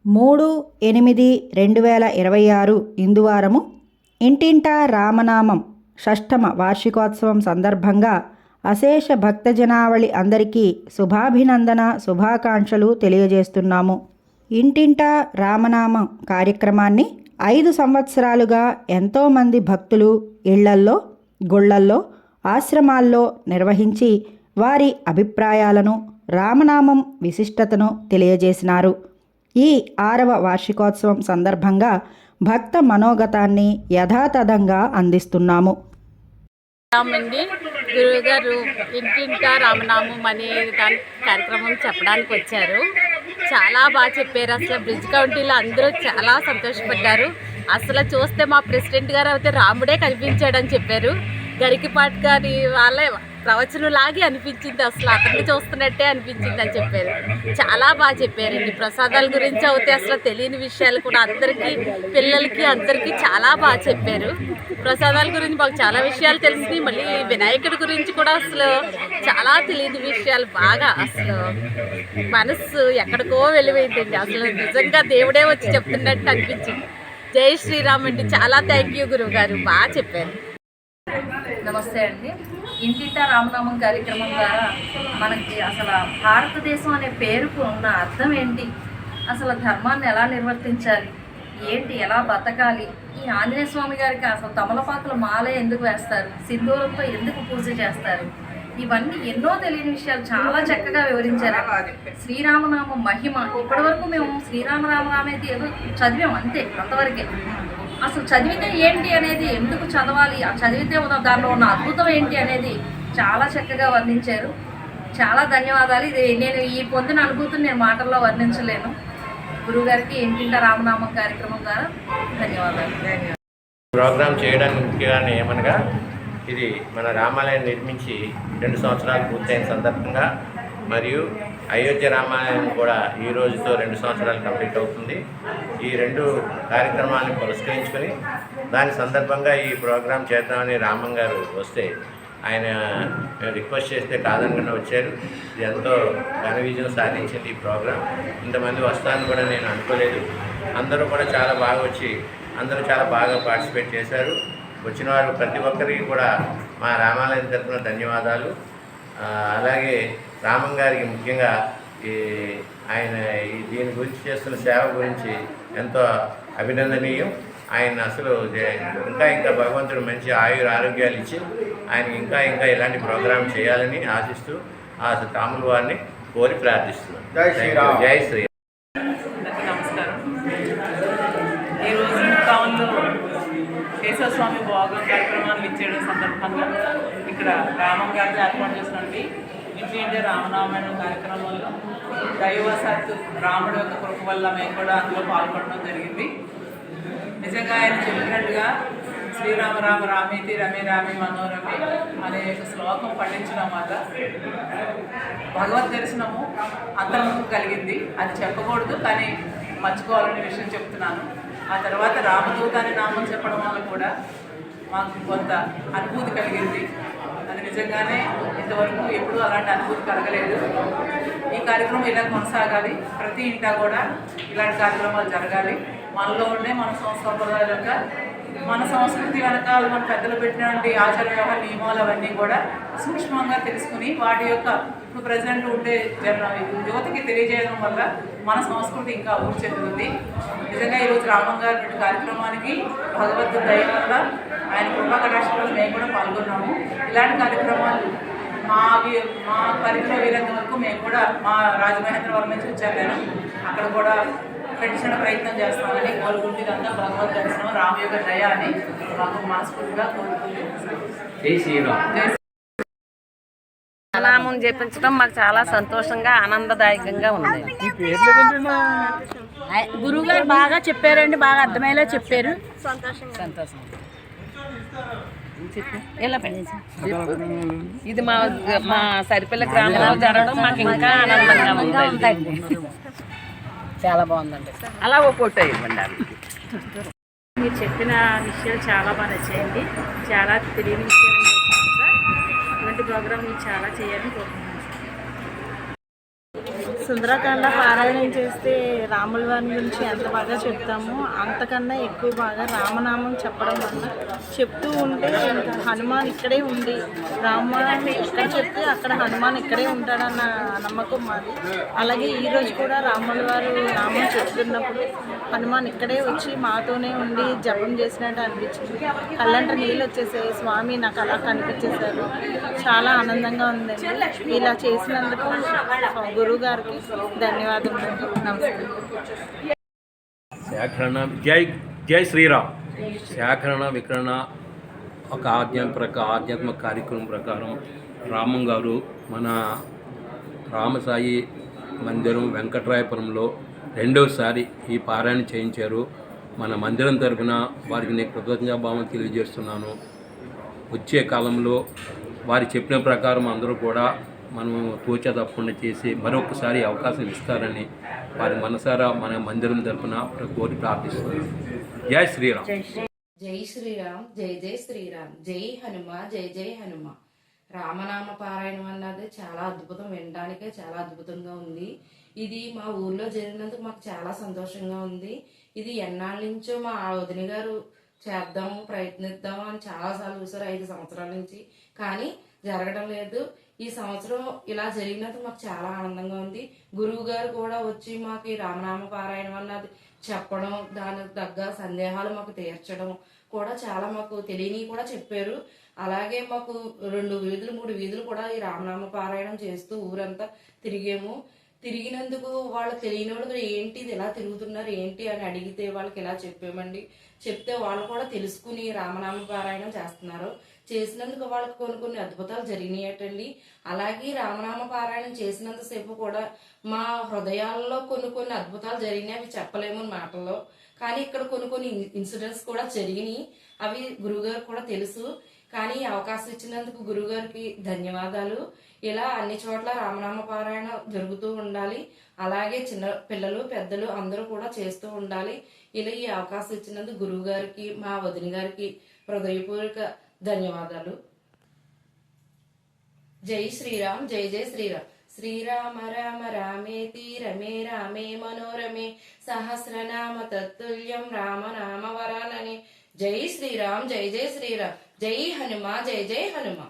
3/8/2026 ఇందువారము ఇంటింటా రామనామం షష్ఠమ వార్షికోత్సవం సందర్భంగా అశేష భక్తజనావళి అందరికీ శుభాభినందన శుభాకాంక్షలు తెలియజేస్తున్నాము. ఇంటింటా రామనామం కార్యక్రమాన్ని 5 సంవత్సరాలుగా ఎంతోమంది భక్తులు ఇళ్లల్లో, గుళ్లల్లో, ఆశ్రమాల్లో నిర్వహించి వారి అభిప్రాయాలను, రామనామం విశిష్టతను తెలియజేసినారు. ఈ 6వ వార్షికోత్సవం సందర్భంగా భక్త మనోగతాన్ని యథాతథంగా అందిస్తున్నాము. గురువుగారు ఇంటింటా రామనామం అనే దాని కార్యక్రమం చెప్పడానికి వచ్చారు. చాలా బాగా చెప్పారు. అసలు బ్రిడ్జ్ కౌంటీలో అందరూ చాలా సంతోషపడ్డారు. అసలు చూస్తే మా ప్రెసిడెంట్ గారు అయితే రాముడే కనిపించాడని చెప్పారు. గరికిపాటి గారి వాళ్ళ ప్రవచనం లాగే అనిపించింది. అసలు అతన్ని చూస్తున్నట్టే అనిపించింది అని చెప్పారు. చాలా బాగా చెప్పారండి. ప్రసాదాల గురించి అయితే అసలు తెలియని విషయాలు కూడా అందరికీ, పిల్లలకి అందరికీ చాలా బాగా చెప్పారు. ప్రసాదాల గురించి మాకు చాలా విషయాలు తెలిసి, మళ్ళీ వినాయకుడి గురించి కూడా అసలు చాలా తెలియని విషయాలు బాగా అసలు మనసు ఎక్కడికో వెళ్ళిపోయిందండి. అసలు నిజంగా దేవుడే వచ్చి చెప్తున్నట్టు అనిపించింది. జై శ్రీరామ్ అండి. చాలా థ్యాంక్ యూ గురువు గారు, బాగా చెప్పారు. నమస్తే అండి. ఇంటింటా రామనామం కార్యక్రమం ద్వారా మనకి అసలు భారతదేశం అనే పేరుకు ఉన్న అర్థం ఏంటి, అసలు ధర్మాన్ని ఎలా నిర్వర్తించాలి, ఏంటి, ఎలా బతకాలి, ఈ ఆంజనేయ స్వామి గారికి అసలు తమలపాకుల మాల ఎందుకు వేస్తారు, సింధూరంతో ఎందుకు పూజ చేస్తారు, ఇవన్నీ ఎన్నో తెలియని విషయాలు చాలా చక్కగా వివరించారు. శ్రీరామనామం మహిమ ఇప్పటివరకు మేము శ్రీరామరామరామైతే ఏదో చదివాం, అంతే, అంతవరకే. అసలు చదివితే ఏంటి అనేది, ఎందుకు చదవాలి, ఆ చదివితే దానిలో ఉన్న అద్భుతం ఏంటి అనేది చాలా చక్కగా వర్ణించారు. చాలా ధన్యవాదాలు. ఇది నేను ఈ పొందిన అనుభూతిని నేను మాటల్లో వర్ణించలేను. గురువుగారికి ఇంటింటా రామనామం కార్యక్రమం ద్వారా ధన్యవాదాలు. ప్రోగ్రాం చేయడానికి ముఖ్యంగా ఏమనగా, ఇది మన రామాలయం నిర్మించి 2 సంవత్సరాలు పూర్తయిన సందర్భంగా, మరియు అయోధ్య రామాలయం కూడా ఈ రోజుతో 2 సంవత్సరాలు కంప్లీట్ అవుతుంది. ఈ 2 కార్యక్రమాలను పురస్కరించుకొని దాని సందర్భంగా ఈ ప్రోగ్రాం చేద్దామని రామం గారు వస్తే, ఆయన రిక్వెస్ట్ చేస్తే కాదనకుండా వచ్చారు. ఇది ఎంతో ఘన విజయం సాధించింది ఈ ప్రోగ్రాం. ఇంతమంది వస్తారని కూడా నేను అనుకోలేదు. అందరూ కూడా చాలా బాగా వచ్చి అందరూ చాలా బాగా పార్టిసిపేట్ చేశారు. వచ్చిన వారు ప్రతి ఒక్కరికి కూడా మా రామాలయం తరఫున ధన్యవాదాలు. అలాగే రామం గారికి ముఖ్యంగా ఆయన దీని గురించి చేస్తున్న సేవ గురించి ఎంతో అభినందనీయం. ఆయన అసలు ఇంకా భగవంతుడు మంచి ఆరోగ్యాలు ఇచ్చి ఆయనకి ఇంకా ఇలాంటి ప్రోగ్రాం చేయాలని ఆశిస్తూ ఆ రాముల వారిని కోరి ప్రార్థిస్తున్నాను. జై శ్రీ. నమస్కారం. ఈరోజు టౌన్లో కేశవస్వామి భోగం కార్యక్రమాన్ని ఇచ్చేయడం సందర్భంగా ఇక్కడ రామం గారికి ఏర్పాటు చేసినటువంటి ఇంటి రామనారాయణ కార్యక్రమంలో దైవవశాత్తు రాముడి యొక్క కృప వల్ల మేము కూడా అందులో పాల్గొనడం జరిగింది. నిజంగా ఆయన చెప్పినట్టుగా శ్రీరామ రామ రామేతి రమే రామే మనోరమే అనే శ్లోకం పండించడం వల్ల భగవద్ దర్శనము అంతర్ముఖం కలిగింది. అది చెప్పకూడదు, కానీ మర్చిపోవాలనే విషయం చెప్తున్నాను. ఆ తర్వాత రామదూత అనే నామం చెప్పడం వల్ల కూడా మాకు కొంత అనుభూతి కలిగింది. అది నిజంగానే ఇంతవరకు ఎప్పుడూ అలాంటి అనుభూతి కలగలేదు. ఈ కార్యక్రమం ఇలా కొనసాగాలి. ప్రతి ఇంటా కూడా ఇలాంటి కార్యక్రమాలు జరగాలి. మనలో ఉండే మన సంప్రదాయాలుగా మన సంస్కృతి వెనకాల మన పెద్దలు పెట్టినటువంటి ఆచార వ్యవహార నియమాలు అవన్నీ కూడా సూక్ష్మంగా తెలుసుకుని వాటి యొక్క ఇప్పుడు ప్రజెంట్ ఉండే యువతకి తెలియజేయడం వల్ల మన సంస్కృతి ఇంకా అభివృద్ధి చెందుతుంది. నిజంగా ఈరోజు రామం గారి కార్యక్రమానికి భగవద్ దయ వల్ల ఆయన కృపా కటాక్షంలో మేము కూడా పాల్గొన్నాము. ఇలాంటి కార్యక్రమాలు మా పరిధిలో వీరంత వరకు మేము కూడా మా రాజమహేంద్రవరం నుంచి వచ్చాను నేను. అక్కడ కూడా పెట్టించిన ప్రయత్నం చేస్తామని కోరుకుంటుందంతా భగవద్ దర్శనం రామ యొక్క దయ అని మాకు మనస్ఫూర్తిగా కోరుకుంటున్నాం. నామం చేపించడం మాకు చాలా సంతోషంగా ఆనందదాయకంగా ఉంది. గురువుగారు బాగా చెప్పారండి, బాగా అర్థమయ్యేలా చెప్పారు. సంతోషం. ఇది మా సరిపల్లి గ్రామంలో జరగడం మాకు ఇంకా ఆనందంగా ఉందండి. చాలా బాగుందండి. అలా ఓ ఫోటో ఇవ్వండి. మీరు చెప్పిన విషయాలు చాలా బాగా నచ్చాయండి. చాలా తెలియని విషయాలు చెప్పాను సార్. ఇలాంటి ప్రోగ్రామ్ మీరు చాలా చేయాలని కోరుకుంటున్నాను సార్. సుందరకాండ పారాయణం చేస్తే రాముల వారి గురించి ఎంత బాగా చెప్తామో అంతకన్నా ఎక్కువ బాగా రామనామం చెప్పడం వల్ల చెప్తూ ఉంటే ఇంకా హనుమాన్ ఇక్కడే ఉండి రామాయణం ఎక్కడ చెప్తే అక్కడ హనుమాన్ ఇక్కడే ఉంటాడన్న నమ్మకం మాది. అలాగే ఈరోజు కూడా రాముల వారు నామం చెప్తున్నప్పుడు హనుమాన్ ఇక్కడే వచ్చి మాతోనే ఉండి జపం చేసినట్టు అనిపించింది. కళ్ళంట నీళ్ళు వచ్చేసాయి. స్వామి నాకు అలా కనిపించేశారు. చాలా ఆనందంగా ఉందండి. ఇలా చేసినందుకు గురువు గారికి ధన్యవాదాలు. నమస్కారం. సేకరణ జై శ్రీరామ్. సేకరణ వికరణ ఒక ఆధ్యాత్మిక కార్యక్రమం ప్రకారం రామం గారు మన రామసాయి మందిరం వెంకట్రాయపురంలో రెండవసారి ఈ పారాయణ చేయించారు. మన మందిరం తరఫున వారికి నేను కృతజ్ఞతాభావం తెలియజేస్తున్నాను. వచ్చే కాలంలో వారు చెప్పిన ప్రకారం అందరూ కూడా మనం తోచా తప్పకుండా చేసి మరొకసారి అవకాశం ఇస్తారని వారి మనసారా మన మందిరం తరఫున కోరి ప్రార్థిస్తున్నాను. జై శ్రీరామ్. జై శ్రీరామ్. జై జై శ్రీరామ్. జై హనుమ. జై జై హనుమ. రామనామ పారాయణం అన్నది చాలా అద్భుతం. వినడానికే చాలా అద్భుతంగా ఉంది. ఇది మా ఊర్లో జరిగినందుకు మాకు చాలా సంతోషంగా ఉంది. ఇది ఎన్నాళ్ళ నుంచో మా వదిన గారు చేద్దాము ప్రయత్నిద్దాము అని చాలాసార్లు చూసారు, 5 సంవత్సరాల నుంచి. కానీ జరగడం లేదు. ఈ సంవత్సరం ఇలా జరిగినందుకు మాకు చాలా ఆనందంగా ఉంది. గురువు గారు కూడా వచ్చి మాకు ఈ రామనామ పారాయణం అన్నది చెప్పడం, దానికి తగ్గ సందేహాలు మాకు తీర్చడం కూడా చాలా మాకు తెలియని కూడా చెప్పారు. అలాగే మాకు 2 వీధులు 3 వీధులు కూడా ఈ రామనామ పారాయణం చేస్తూ ఊరంతా తిరిగినందుకు వాళ్ళు తెలియని వాళ్ళు ఏంటి ఇది ఎలా తిరుగుతున్నారు ఏంటి అని అడిగితే వాళ్ళకి ఇలా చెప్పామండి. చెప్తే వాళ్ళు కూడా తెలుసుకుని రామనామ పారాయణం చేసినందుకు వాళ్ళకి కొన్ని అద్భుతాలు జరిగినాయటండి. అలాగే రామనామ పారాయణం చేసినంతసేపు కూడా మా హృదయాల్లో కొన్ని అద్భుతాలు జరిగినాయి. అవి చెప్పలేము మాటల్లో. కానీ ఇక్కడ కొన్ని ఇన్సిడెంట్స్ కూడా జరిగినాయి. అవి గురువుగారు కూడా తెలుసు. కానీ ఈ అవకాశం ఇచ్చినందుకు గురువుగారికి ధన్యవాదాలు. ఇలా అన్ని చోట్ల రామనామ పారాయణ జరుగుతూ ఉండాలి. అలాగే చిన్న పిల్లలు పెద్దలు అందరూ కూడా చేస్తూ ఉండాలి. ఇలా ఈ అవకాశం ఇచ్చినందుకు గురువు గారికి మా వదిన గారికి హృదయపూర్వక ధన్యవాదాలు. జై శ్రీరామ్. జై జై శ్రీరామ్. శ్రీరామ రామ రామేతి రమే రామే మనోరమే సహస్రనామ తత్తుల్యం రామనామ వరాననే. జై శ్రీరామ్. జై జై శ్రీరామ్. జై హనుమ. జై జై హనుమ.